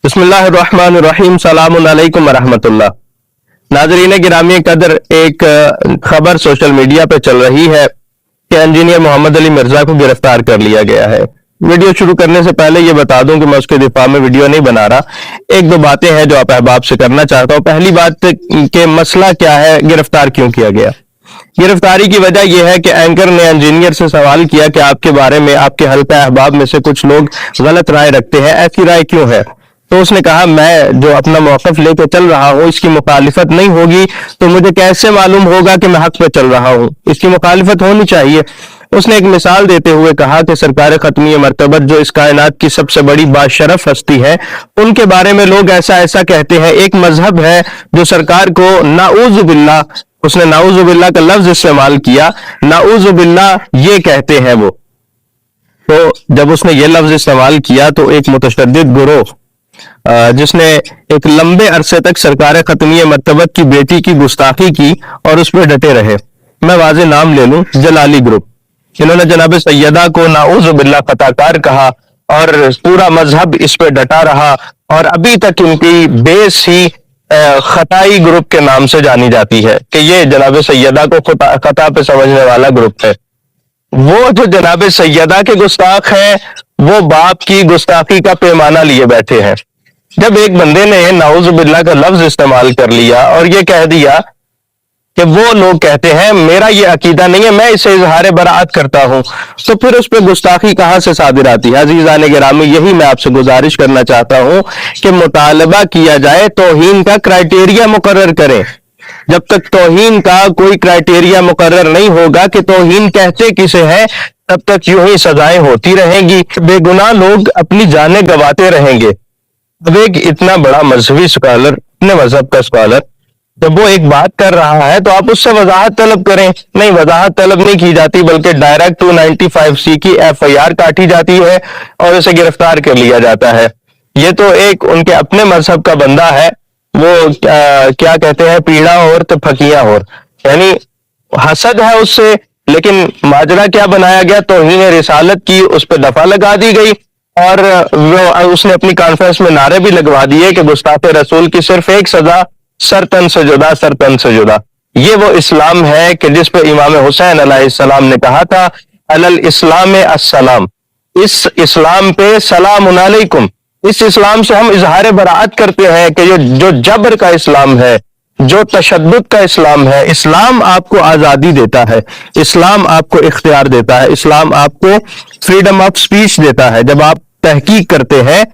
बिस्मिल्लाहिर्रहमानिर्रहीम सलाम अलैकुम वरहमतुल्लाह। नाज़रीन गिरामी कदर, एक खबर सोशल मीडिया पे चल रही है कि इंजीनियर मोहम्मद अली मिर्जा को गिरफ्तार कर लिया गया है। वीडियो शुरू करने से पहले ये बता दूं कि मैं उसके दिफा में वीडियो नहीं बना रहा। एक दो बातें हैं जो आप अहबाब से करना चाहता हूं। पहली बात कि मसला क्या है, गिरफ्तार क्यों किया गया। गिरफ्तारी की वजह यह है कि एंकर ने इंजीनियर से सवाल किया कि आपके बारे में आपके हल्का अहबाब में से कुछ लोग गलत राय रखते हैं, ऐसी राय क्यों है। तो उसने कहा, मैं जो अपना मौकफ लेकर चल रहा हूं इसकी मुखालिफत नहीं होगी तो मुझे कैसे मालूम होगा कि मैं हक पे चल रहा हूं, इसकी मुखालिफत होनी चाहिए। उसने एक मिसाल देते हुए कहा कि सरकार खत्मी मर्तबत जो इस कायनात की सबसे बड़ी बाशरफ हस्ती है उनके बारे में लोग ऐसा ऐसा कहते हैं। एक मजहब है जो सरकार को नाऊज़ु बिल्लाह, उसने नाऊज़ु बिल्लाह का लफ्ज इस्तेमाल किया, नाऊज़ु बिल्लाह ये कहते हैं वो। तो जब उसने ये लफ्ज इस्तेमाल किया तो एक मुतशद्दिद गिरोह जिसने एक लंबे अरसे तक सरकार खत्मी मर्तबत की बेटी की गुस्ताखी की और उस पर डटे रहे। मैं वाज़े नाम ले लूं, जलाली ग्रुप। इन्होंने जनाब सैयदा को नाऊज़ु बिल्लाह खताकार कहा और पूरा मजहब इस पे डटा रहा और अभी तक इनकी बेस ही खताई ग्रुप के नाम से जानी जाती है कि ये जनाब सैयदा को खता पे समझने वाला ग्रुप है। वो जो जनाब सैयदा के गुस्ताख है वो बाप की गुस्ताखी का पैमाना लिए बैठे हैं। जब एक बंदे ने नाऊज़ु बिल्लाह का लफ्ज इस्तेमाल कर लिया और ये कह दिया कि वो लोग कहते हैं मेरा ये अकीदा नहीं है, मैं इसे इजहार बराअत करता हूं, तो फिर उस पर गुस्ताखी कहां से सादिर आती है। अजीजान गिरामी, यही मैं आपसे गुजारिश करना चाहता हूं कि मुतालबा किया जाए, तौहीन का क्राइटेरिया मुकर्रर करें। जब तक तौहीन का कोई क्राइटेरिया मुकर्रर नहीं होगा कि तौहीन कहते किसे है, तब तक यूं ही सजाएं होती रहेंगी, बेगुनाह लोग अपनी जानें गंवाते रहेंगे। अब एक इतना बड़ा मजहबी स्कॉलर, अपने मजहब का स्कॉलर, जब वो एक बात कर रहा है तो आप उससे वजाहत तलब करें। नहीं, वजाहत तलब नहीं की जाती बल्कि डायरेक्ट 295C की FIR काटी जाती है और उसे गिरफ्तार कर लिया जाता है। ये तो एक उनके अपने मजहब का बंदा है, वो क्या कहते हैं, पीड़ा और तो फकियां और, यानी हसद है उससे, लेकिन माजरा क्या बनाया गया, तौहीन रिसालत की उस पर दफा लगा दी गई और उसने अपनी कॉन्फ्रेंस में नारे भी लगवा दिए कि गुस्ताखे रसूल की सिर्फ एक सजा, सरतन से जुदा, सरतन से जुदा। ये वो इस्लाम है कि जिस पे इमाम हुसैन अलैहिस्सलाम ने कहा था, अलल इस्लाम अस्सलाम, इस इस्लाम पे सलाम अलैकुम। इस इस्लाम से हम इजहार बराअत करते हैं कि जो जबर का इस्लाम है, जो तशद्दुद का इस्लाम है। इस्लाम आपको आजादी देता है, इस्लाम आपको इख्तियार देता है, इस्लाम आपको फ्रीडम ऑफ स्पीच देता है। जब आप तहकीक करते हैं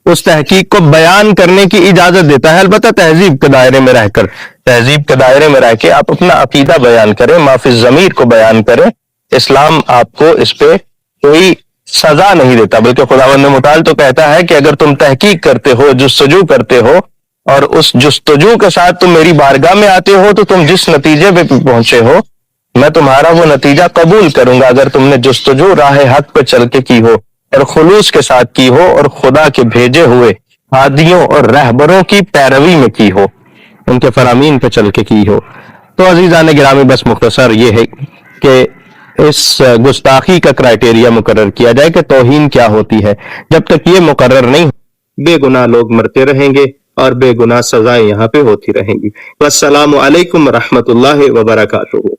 उस तहकीक को बयान करने की इजाजत देता है, अलबत्ता तहजीब के दायरे में रहकर, तहजीब के दायरे में रह के आप अपना अकीदा बयान करें, माफी ज़मीर को बयान करें। इस्लाम आपको इस पे कोई सजा नहीं देता, बल्कि खुदावंद मुताल तो कहता है कि अगर तुम तहकीक करते हो, जुस्तजू करते हो और उस जुस्तजू के साथ तुम मेरी बारगाह में आते हो तो तुम जिस नतीजे पे पहुंचे हो मैं तुम्हारा वो नतीजा कबूल करूंगा, अगर तुमने जुस्तजू राह हक पे चल के की हो और खुलूस के साथ की हो और खुदा के भेजे हुए हादियों और रहबरों की पैरवी में की हो, उनके फरामीन पे चल के की हो। तो अजीजान गिरामी, बस मुख्तसर ये है कि इस गुस्ताखी का क्राइटेरिया मुकर्रर किया जाए कि तौहीन क्या होती है। जब तक ये मुकर्रर नहीं, बेगुनाह लोग मरते रहेंगे और बेगुनाह सजाएं यहाँ पे होती रहेंगी। वस्सलामु अलैकुम रहमतुल्लाहि व बरकातुहू।